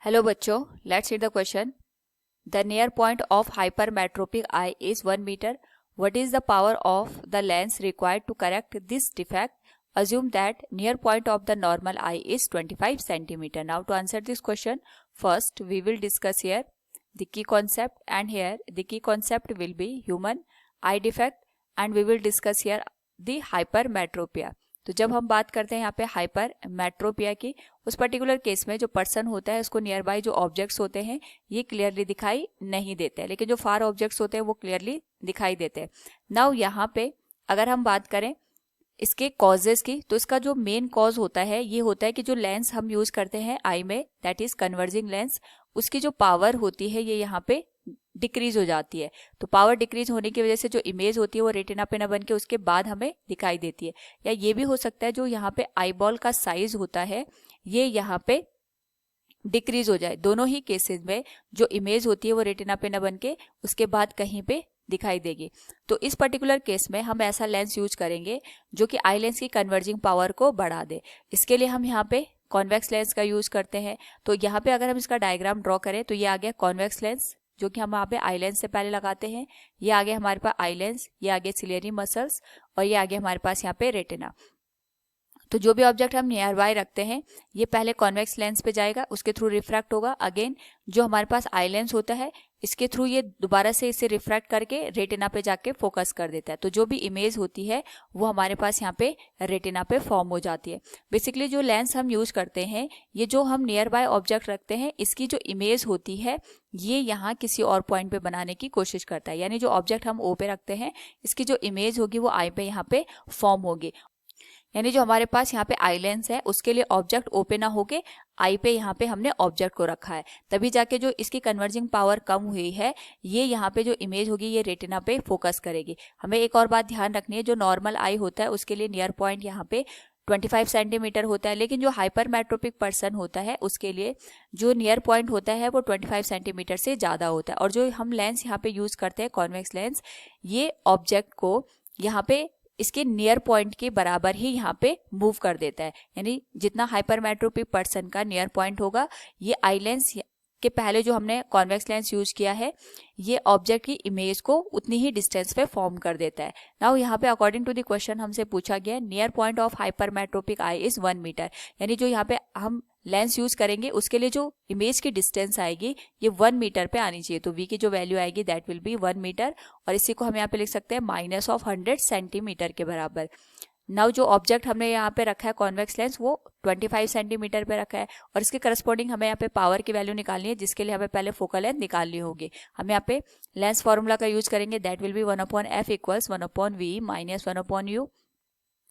Hello बच्चों, let's read the question. The near point of hypermetropic eye is 1 meter. What is the power of the lens required to correct this defect? Assume that near point of the normal eye is 25 centimeter. Now to answer this question, first we will discuss here the key concept, and here the key concept will be human eye defect, and we will discuss here the hypermetropia. तो जब हम बात करते हैं यहाँ पे hyper मेट्रोपिया की, उस पर्टिकुलर केस में जो पर्सन होता है उसको नियर बाय जो ऑब्जेक्ट्स होते हैं ये क्लियरली दिखाई नहीं देते हैं, लेकिन जो फार ऑब्जेक्ट्स होते हैं वो क्लियरली दिखाई देते हैं. नाउ यहाँ पे अगर हम बात करें इसके कॉजेस की, तो इसका जो मेन कॉज होता है ये होता है कि जो लेंस हम यूज करते हैं आई में, दैट इज कन्वर्जिंग लेंस, उसकी जो पावर होती है ये यहाँ पे डिक्रीज हो जाती है. तो पावर डिक्रीज होने की वजह से जो इमेज होती है वो रेटिना पे ना बन के उसके बाद हमें दिखाई देती है. या ये भी हो सकता है जो यहाँ पे आईबॉल का साइज होता है ये यहाँ पे डिक्रीज हो जाए. दोनों ही केसेस में जो इमेज होती है वो रेटिना पे ना बन के उसके बाद कहीं पे दिखाई देगी. तो इस पर्टिकुलर केस में हम ऐसा लेंस यूज करेंगे जो कि आई लेंस की कन्वर्जिंग पावर को बढ़ा दे. इसके लिए हम यहाँ पे कॉन्वेक्स लेंस का यूज करते हैं. तो यहाँ पे अगर हम इसका डायग्राम ड्रॉ करें तो ये आ गया कॉन्वेक्स लेंस जो कि हम यहाँ पे आई लेंस से पहले लगाते हैं. ये आगे हमारे पास आई लेंस, ये आगे सिलियरी मसल्स, और ये आगे हमारे पास यहाँ पे रेटिना. तो जो भी ऑब्जेक्ट हम नियर बाय रखते हैं ये पहले कॉन्वेक्स लेंस पे जाएगा, उसके थ्रू रिफ्रैक्ट होगा. अगेन जो हमारे पास आई लेंस होता है इसके थ्रू ये दोबारा से इसे रिफ्रैक्ट करके रेटिना पे जाके फोकस कर देता है. तो जो भी इमेज होती है वो हमारे पास यहाँ पे रेटिना पे फॉर्म हो जाती है. बेसिकली जो लेंस हम यूज करते हैं ये जो हम नियर बाय ऑब्जेक्ट रखते हैं इसकी जो इमेज होती है ये यहाँ किसी और पॉइंट पे बनाने की कोशिश करता है. यानी जो ऑब्जेक्ट हम ओ पे रखते हैं इसकी जो इमेज होगी वो आई पे यहाँ पे फॉर्म होगी. यानी जो हमारे पास यहाँ पे आई लेंस है उसके लिए ऑब्जेक्ट ओ पे ना होके आई पे यहाँ पे हमने ऑब्जेक्ट को रखा है, तभी जाके जो इसकी कन्वर्जिंग पावर कम हुई है ये यहाँ पे जो इमेज होगी ये रेटिना पे फोकस करेगी. हमें एक और बात ध्यान रखनी है, जो नॉर्मल आई होता है उसके लिए नियर पॉइंट यहाँ पे 25 सेंटीमीटर होता है, लेकिन जो हाइपरमेट्रोपिक पर्सन होता है उसके लिए जो नियर पॉइंट होता है वो 25 सेंटीमीटर से ज़्यादा होता है. और जो हम लेंस यहाँ पे यूज करते हैं कॉन्वेक्स लेंस, ये ऑब्जेक्ट को यहाँ पे इसके नियर पॉइंट के बराबर ही यहाँ पे मूव कर देता है. यानी जितना हाइपरमेट्रोपिक पर्सन का नियर पॉइंट होगा ये आई लेंस के पहले जो हमने कॉन्वेक्स लेंस यूज किया है ये ऑब्जेक्ट की इमेज को उतनी ही डिस्टेंस पे फॉर्म कर देता है. नाउ यहाँ पे अकॉर्डिंग टू द क्वेश्चन हमसे पूछा गया near point of hypermetropic eye is 1 metre. यानी जो यहाँ पे हम लेंस यूज करेंगे उसके लिए जो इमेज की डिस्टेंस आएगी ये 1 मीटर पे आनी चाहिए. तो v की जो वैल्यू आएगी दैट विल बी 1 मीटर, और इसी को हम यहाँ पे लिख सकते हैं -100 सेंटीमीटर के बराबर. नाउ जो ऑब्जेक्ट हमने यहाँ पे रखा है कॉन्वेक्स लेंस वो 25 सेंटीमीटर पे रखा है, और इसके करस्पॉन्डिंग हमें यहाँ पे पावर की वैल्यू निकालनी है, जिसके लिए हमें पहले फोकल लेंथ निकालनी होगी. हम यहाँ पे लेंस फॉर्मूला का यूज करेंगे, that will be 1/f equals 1/v minus 1/u.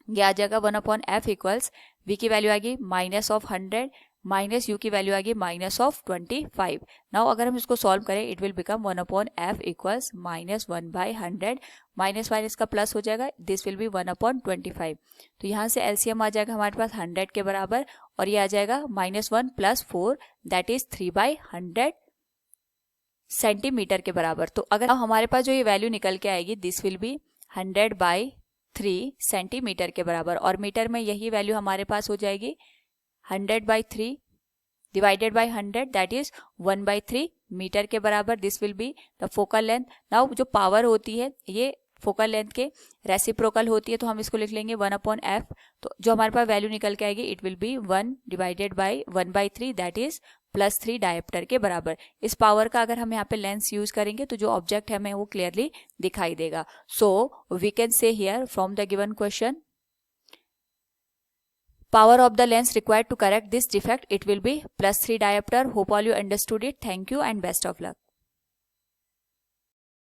ये आ जाएगा 1/f इक्वल्स v की वैल्यू आएगी -100 माइनस u की वैल्यू आएगी -25. नाउ अगर हम इसको सॉल्व करें it will become 1/f equals -1/100, minus minus का प्लस हो जाएगा, दिस विल बी 1/25. तो यहाँ से एलसीएम आ जाएगा हमारे पास 100 के बराबर, और ये आ जाएगा -1 + 4 दैट इज 3/100 सेंटीमीटर के बराबर. तो अगर हमारे पास जो ये वैल्यू निकल के आएगी दिस विल बी 100/3 सेंटीमीटर के बराबर, और मीटर में यही वैल्यू हमारे पास हो जाएगी 100/3 divided by 100 that is 1/3 metre के बराबर. This will be the focal length. Now जो पावर होती है ये फोकल लेंथ के रेसिप्रोकल होती है, तो हम इसको लिख लेंगे 1/f. तो जो हमारे पास वैल्यू निकल के आएगी it will be 1 divided by 1/3 that is +3 dioptre के बराबर. इस पावर का अगर हम यहाँ पे लेंस यूज करेंगे तो जो ऑब्जेक्ट है हमें वो क्लियरली दिखाई देगा. So we can say here from the given question power of the lens required to correct this defect, it will be +3 diopter. Hope all you understood it. Thank you and best of luck.